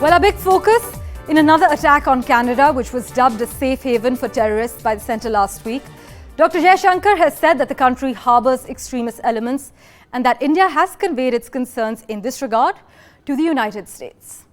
Well, a big focus in another attack on Canada, which was dubbed a safe haven for terrorists by the centre last week. Dr. Jaishankar has said that the country harbours extremist elements and that India has conveyed its concerns in this regard to the United States.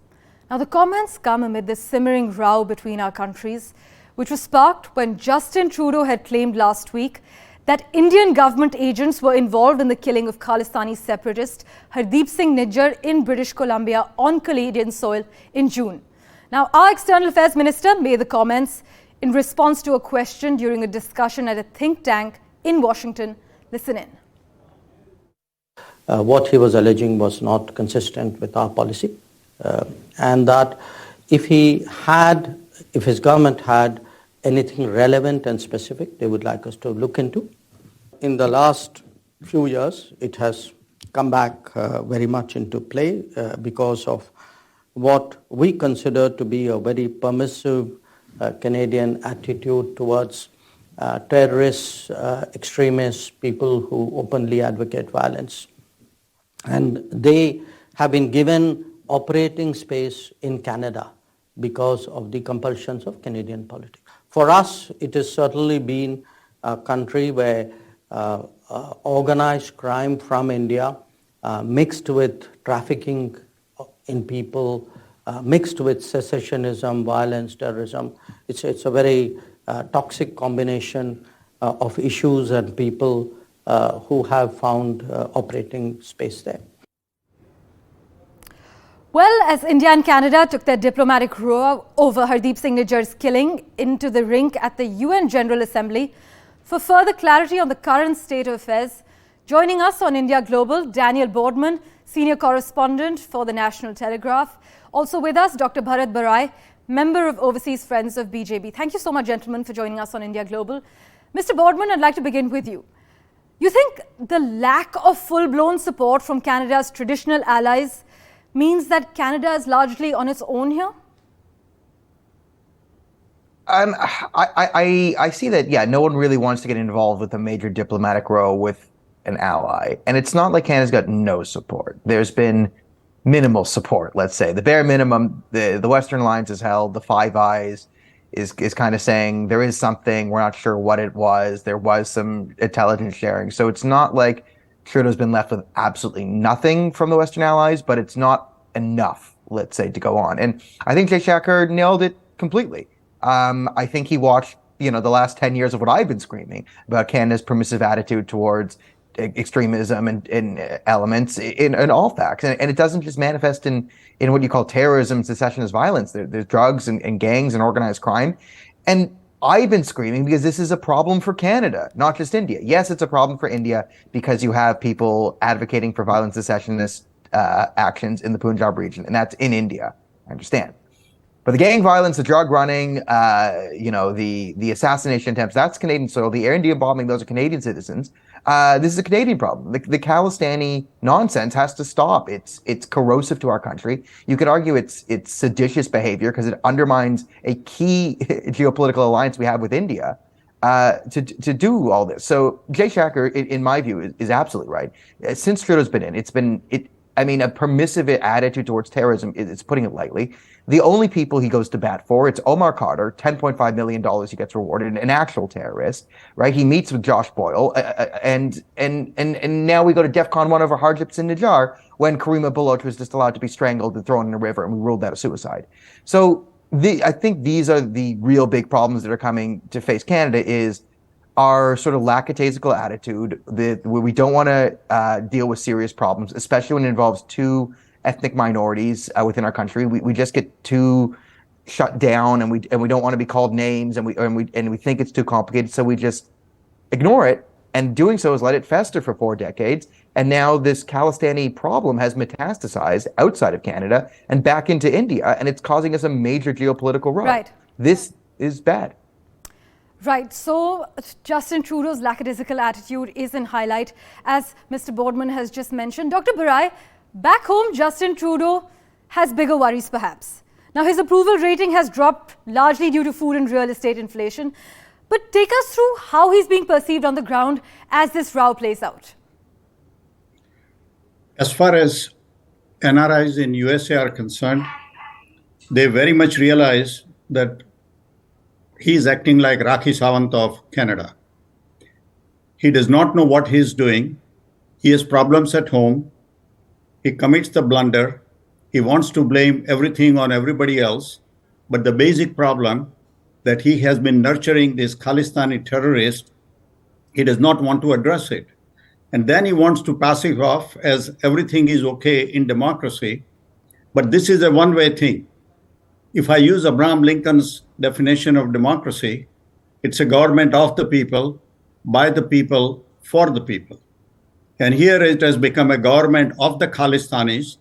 Now, the comments come amid this simmering row between our countries, which was sparked when Justin Trudeau had claimed last week that Indian government agents were involved in the killing of Khalistani separatist Hardeep Singh Nijjar in British Columbia on Canadian soil in June. Now, our External Affairs Minister made the comments in response to a question during a discussion at a think tank in Washington. Listen in. What he was alleging was not consistent with our policy, and that if his government had anything relevant and specific, they would like us to look into. In the last few years, it has come back very much into play because of what we consider to be a very permissive Canadian attitude towards terrorists, extremists, people who openly advocate violence. And they have been given operating space in Canada because of the compulsions of Canadian politics. For us, it has certainly been a country where organized crime from India mixed with trafficking in people, mixed with secessionism, violence, terrorism. It's a very toxic combination of issues and people who have found operating space there. Well, as India and Canada took their diplomatic row over Hardeep Singh Nijjar's killing into the rink at the UN General Assembly, for further clarity on the current state of affairs, joining us on India Global, Daniel Bordman, senior correspondent for the National Telegraph. Also with us, Dr. Bharat Barai, member of Overseas Friends of BJP. Thank you so much, gentlemen, for joining us on India Global. Mr. Bordman, I'd like to begin with you. You think the lack of full-blown support from Canada's traditional allies means that Canada is largely on its own here? I see that, yeah, no one really wants to get involved with a major diplomatic row with an ally. And it's not like Canada's got no support. There's been minimal support, let's say. The bare minimum, the Western Alliance has held, the Five Eyes is kind of saying there is something, we're not sure what it was. There was some intelligence sharing. So it's not like Trudeau's been left with absolutely nothing from the Western allies, but it's not enough, let's say, to go on. And I think Jaishankar nailed it completely. I think he watched, the last 10 years of what I've been screaming about Canada's permissive attitude towards extremism and elements in all facts. And it doesn't just manifest in what you call terrorism, secessionist violence. There's drugs and gangs and organized crime. And I've been screaming because this is a problem for Canada, not just India. Yes, it's a problem for India because you have people advocating for violent secessionist actions in the Punjab region, and that's in India. I understand. But the gang violence, the drug running, the assassination attempts, that's Canadian soil. The Air India bombing, those are Canadian citizens. This is a Canadian problem. The Khalistani nonsense has to stop. It's corrosive to our country. You could argue it's seditious behavior because it undermines a key geopolitical alliance we have with India to do all this. So Jaishankar, in my view, is absolutely right. Since Trudeau's been in, a permissive attitude towards terrorism, it's putting it lightly. The only people he goes to bat for, it's Omar Carter, $10.5 million he gets rewarded, an actual terrorist, right? He meets with Josh Boyle, and now we go to DEFCON 1 over Hardeep Singh Nijjar when Karima Baloch was just allowed to be strangled and thrown in a river, and we ruled that a suicide. So I think these are the real big problems that are coming to face Canada is our sort of lackadaisical attitude, where we don't want to deal with serious problems, especially when it involves two ethnic minorities within our country. We just get too shut down, and we don't want to be called names, and we think it's too complicated, so we just ignore it. And doing so has let it fester for 4 decades. And now this Khalistani problem has metastasized outside of Canada and back into India, and it's causing us a major geopolitical row. Right. This is bad. Right. So Justin Trudeau's lackadaisical attitude is in highlight, as Mr. Bordman has just mentioned. Dr. Barai, back home, Justin Trudeau has bigger worries perhaps. Now, his approval rating has dropped largely due to food and real estate inflation. But take us through how he's being perceived on the ground as this row plays out. As far as NRIs in USA are concerned, they very much realize that he is acting like Rakhi Sawant of Canada. He does not know what he is doing. He has problems at home. He commits the blunder. He wants to blame everything on everybody else. But the basic problem that he has been nurturing this Khalistani terrorist, he does not want to address it. And then he wants to pass it off as everything is okay in democracy. But this is a one-way thing. If I use Abraham Lincoln's definition of democracy, it's a government of the people, by the people, for the people. And here it has become a government of the Khalistanis,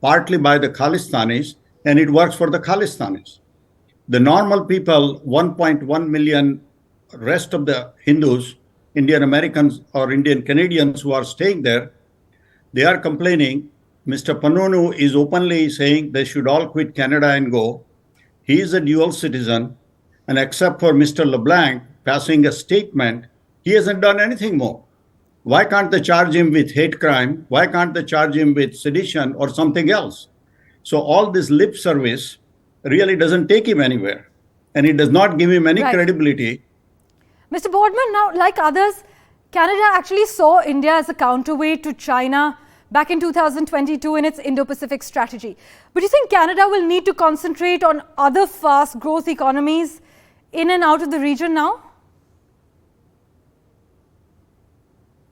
partly by the Khalistanis, and it works for the Khalistanis. The normal people, 1.1 million, rest of the Hindus, Indian Americans or Indian Canadians who are staying there, they are complaining. Mr. Panunu is openly saying they should all quit Canada and go. He is a dual citizen, and except for Mr. LeBlanc passing a statement, he hasn't done anything more. Why can't they charge him with hate crime? Why can't they charge him with sedition or something else? So all this lip service really doesn't take him anywhere, and it does not give him any credibility. Mr. Bordman, now, like others, Canada actually saw India as a counterweight to China back in 2022 in its Indo-Pacific strategy. But do you think Canada will need to concentrate on other fast growth economies in and out of the region now?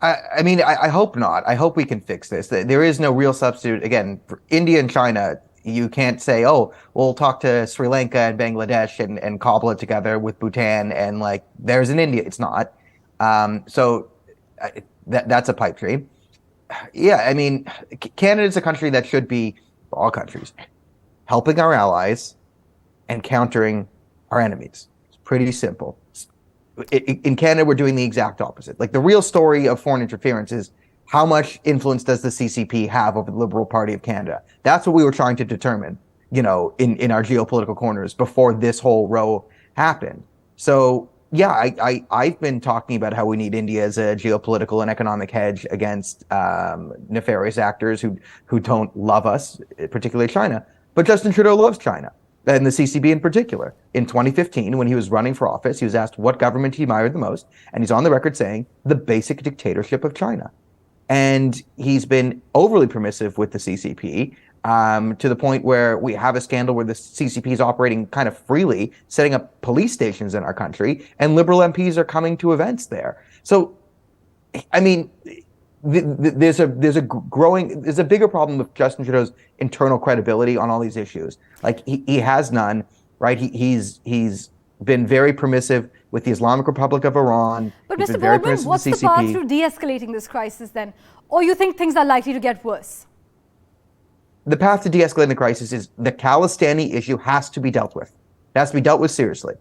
I hope not. I hope we can fix this. There is no real substitute. Again, for India and China, you can't say, oh, we'll talk to Sri Lanka and Bangladesh and cobble it together with Bhutan and like, there's an India. It's not. So that's a pipe dream. Yeah, I mean, Canada is a country that should be, all countries, helping our allies and countering our enemies. It's pretty simple. In Canada, we're doing the exact opposite. Like the real story of foreign interference is how much influence does the CCP have over the Liberal Party of Canada? That's what we were trying to determine, you know, in our geopolitical corners before this whole row happened. So yeah, I've been talking about how we need India as a geopolitical and economic hedge against nefarious actors who don't love us, particularly China. But Justin Trudeau loves China, and the CCP in particular. In 2015, when he was running for office, he was asked what government he admired the most, and he's on the record saying the basic dictatorship of China. And he's been overly permissive with the CCP, to the point where we have a scandal where the CCP is operating kind of freely, setting up police stations in our country, and Liberal MPs are coming to events there. So, I mean, there's a bigger problem with Justin Trudeau's internal credibility on all these issues. Like he has none, right? He's been very permissive with the Islamic Republic of Iran. But Mr. Bordman, what's the path to de-escalating this crisis then? Or you think things are likely to get worse? The path to de-escalating the crisis is the Khalistani issue has to be dealt with. It has to be dealt with seriously.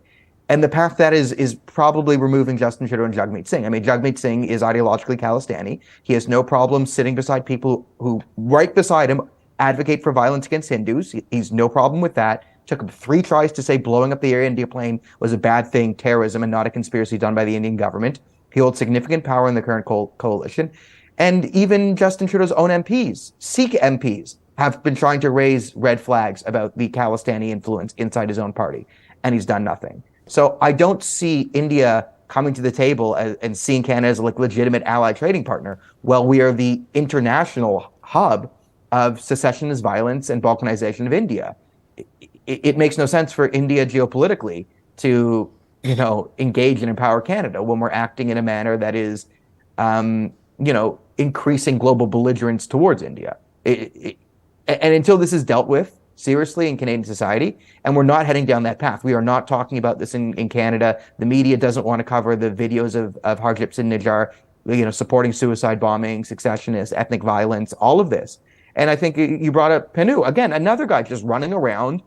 And the path that is probably removing Justin Trudeau and Jagmeet Singh. I mean, Jagmeet Singh is ideologically Khalistani. He has no problem sitting beside people who right beside him advocate for violence against Hindus. He's no problem with that. Took him 3 tries to say blowing up the Air India plane was a bad thing, terrorism, and not a conspiracy done by the Indian government. He holds significant power in the current coalition. And even Justin Trudeau's own MPs, Sikh MPs, have been trying to raise red flags about the Khalistani influence inside his own party, and he's done nothing. So I don't see India coming to the table and seeing Canada as a legitimate allied trading partner. Well, we are the international hub of secessionist violence and balkanization of India. It makes no sense for India geopolitically to, engage and empower Canada when we're acting in a manner that is, increasing global belligerence towards India. And until this is dealt with seriously in Canadian society, and we're not heading down that path. We are not talking about this in Canada. The media doesn't want to cover the videos of Harjip Singh Nijjar, supporting suicide bombings, secessionists, ethnic violence, all of this. And I think you brought up Penu, again, another guy just running around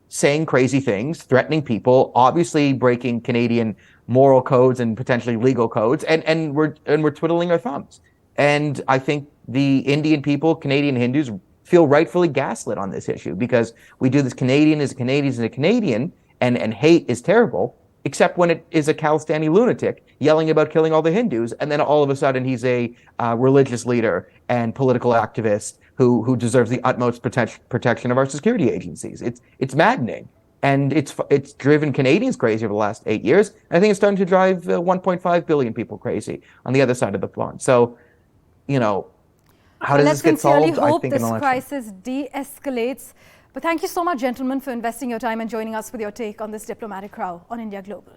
saying crazy things, threatening people, obviously breaking Canadian moral codes and potentially legal codes, and we're twiddling our thumbs. And I think the Indian people, Canadian Hindus, feel rightfully gaslit on this issue because we do this Canadian is a Canadian is a Canadian, and hate is terrible, except when it is a Khalistani lunatic yelling about killing all the Hindus, and then all of a sudden he's a religious leader and political activist who deserves the utmost protection of our security agencies. It's maddening. And it's driven Canadians crazy over the last 8 years. I think it's starting to drive 1.5 billion people crazy on the other side of the pond. So, how does this get solved? I think this crisis de-escalates. But thank you so much, gentlemen, for investing your time and joining us with your take on this diplomatic row on India Global.